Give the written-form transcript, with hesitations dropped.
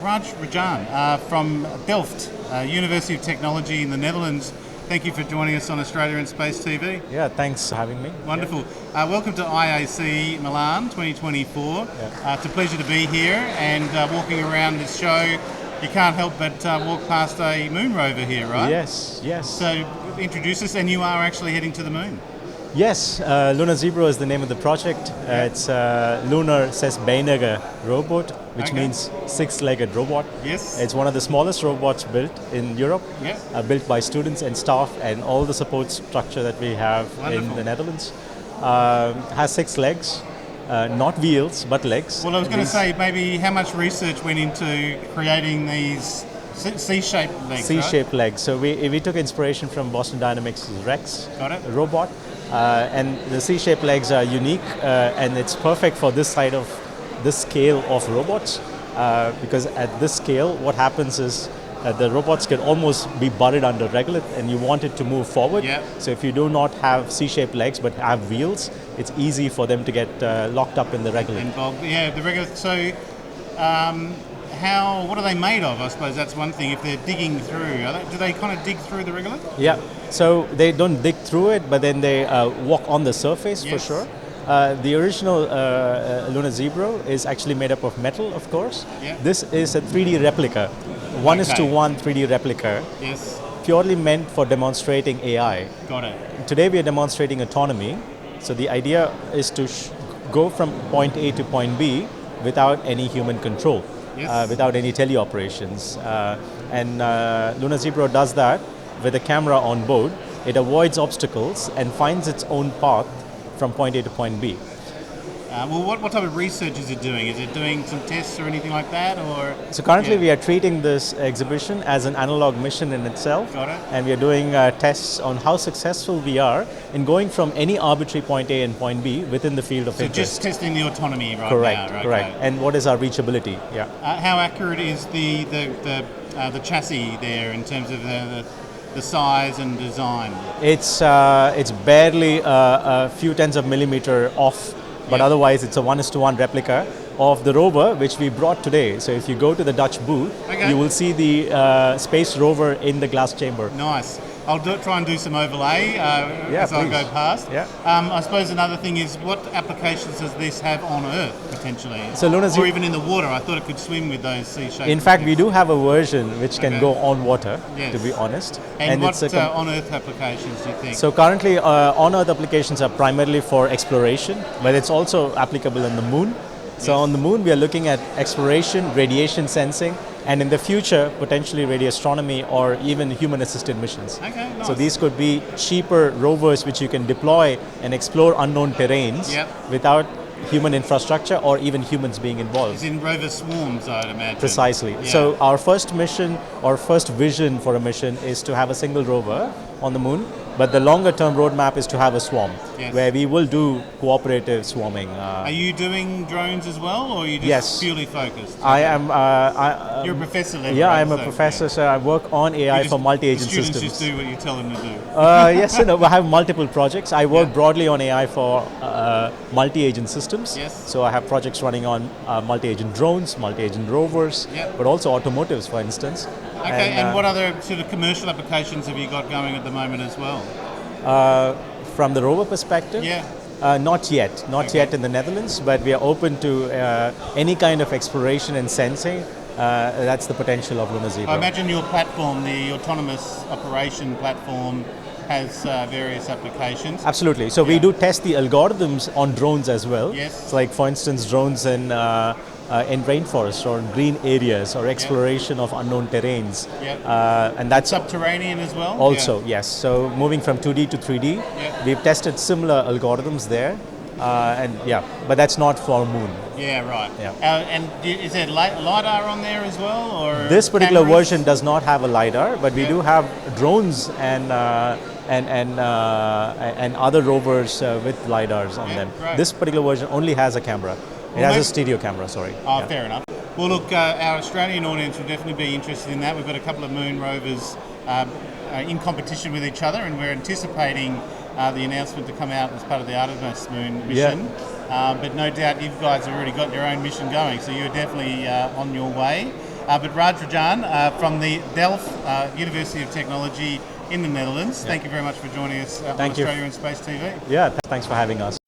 Rajan from Delft University of Technology in the Netherlands. Thank you for joining us on Australia in Space TV. Yeah, thanks for having me. Wonderful. Welcome to IAC Milan 2024. It's a pleasure to be here and walking around this show. You can't help but walk past a moon rover here, right? Yes. So introduce us, and you are actually heading to the moon. Yes, Lunar Zebro is the name of the project. It's a Lunar zes-benige robot, which means six-legged robot. Yes. It's one of the smallest robots built in Europe, built by students and staff and all the support structure that we have in the Netherlands. Has 6 legs, not wheels, but legs. Well, I was going to say, maybe how much research went into creating these C-shaped legs, C-shaped legs. So we took inspiration from Boston Dynamics' Rex robot. And the C-shaped legs are unique and it's perfect for this scale of robots because at this scale what happens is the robots can almost be buried under regolith and you want it to move forward. So if you do not have C-shaped legs but have wheels, it's easy for them to get locked up in the regolith. The regolith. So what are they made of? I suppose that's one thing. If they're digging through, do they kind of dig through the regolith? Yeah, so they don't dig through it, but then they walk on the surface for sure. The original Lunar Zebro is actually made up of metal, of course. This is a 3D replica, 1:1 3D replica. Purely meant for demonstrating AI. Got it. Today we are demonstrating autonomy. So the idea is to go from point A to point B without any human control. Without any teleoperations. And Lunar Zebro does that with a camera on board. It avoids obstacles and finds its own path from point A to point B. What type of research is it doing? Is it doing some tests or anything like that? So currently we are treating this exhibition as an analog mission in itself. Got it. And we are doing tests on how successful we are in going from any arbitrary point A and point B within the field of interest. So just testing the autonomy right now. Correct. And what is our reachability? How accurate is the chassis there in terms of the size and design? It's barely a few tens of millimeter off. But otherwise, it's a 1:1 replica of the rover, which we brought today. So if you go to the Dutch booth, you will see the space rover in the glass chamber. Nice. I'll try and do some overlay as I go past. I suppose another thing is, what applications does this have on Earth, potentially? So or even in the water? I thought it could swim with those C-shaped. In fact, we do have a version which can go on water, to be honest. And what on-Earth applications do you think? So currently, on-Earth applications are primarily for exploration, but it's also applicable on the moon. So on the moon, we are looking at exploration, radiation sensing, and in the future, potentially radioastronomy or even human-assisted missions. Nice. So these could be cheaper rovers which you can deploy and explore unknown terrains without human infrastructure or even humans being involved. It's in rover swarms, I'd imagine. Precisely. So our first mission or first vision for a mission is to have a single rover on the moon. But the longer term roadmap is to have a swarm, where we will do cooperative swarming. Are you doing drones as well, or are you just purely focused? I am. You're a professor level. Yeah, I'm a professor, so I work on AI for multi-agent systems. Students just do what you tell them to do. Yes, I have multiple projects. I work broadly on AI for multi-agent systems. So I have projects running on multi-agent drones, multi-agent rovers, but also automotives, for instance. Okay, and what other sort of commercial applications have you got going at the moment as well? From the rover perspective? Not yet in the Netherlands, but we are open to any kind of exploration and sensing. That's the potential of Lunar Zebro. I imagine your platform, the autonomous operation platform, has various applications. Absolutely. So we do test the algorithms on drones as well. So like, for instance, drones in rainforests or green areas or exploration of unknown terrains. And that's subterranean as well? Also, yes. So moving from 2D to 3D, we've tested similar algorithms there. But that's not for Moon. And is there LiDAR on there as well? Or this particular version does not have a LiDAR, but we do have drones and other rovers with LiDARs on them. This particular version only has a camera. It has a stereo camera, sorry. Fair enough. Well, look, our Australian audience will definitely be interested in that. We've got a couple of moon rovers in competition with each other, and we're anticipating the announcement to come out as part of the Artemis Moon mission. But no doubt you guys have already got your own mission going, so you're definitely on your way. But Rajan from the Delft University of Technology in the Netherlands, thank you very much for joining us on Australia in Space TV. Yeah, thanks for having us.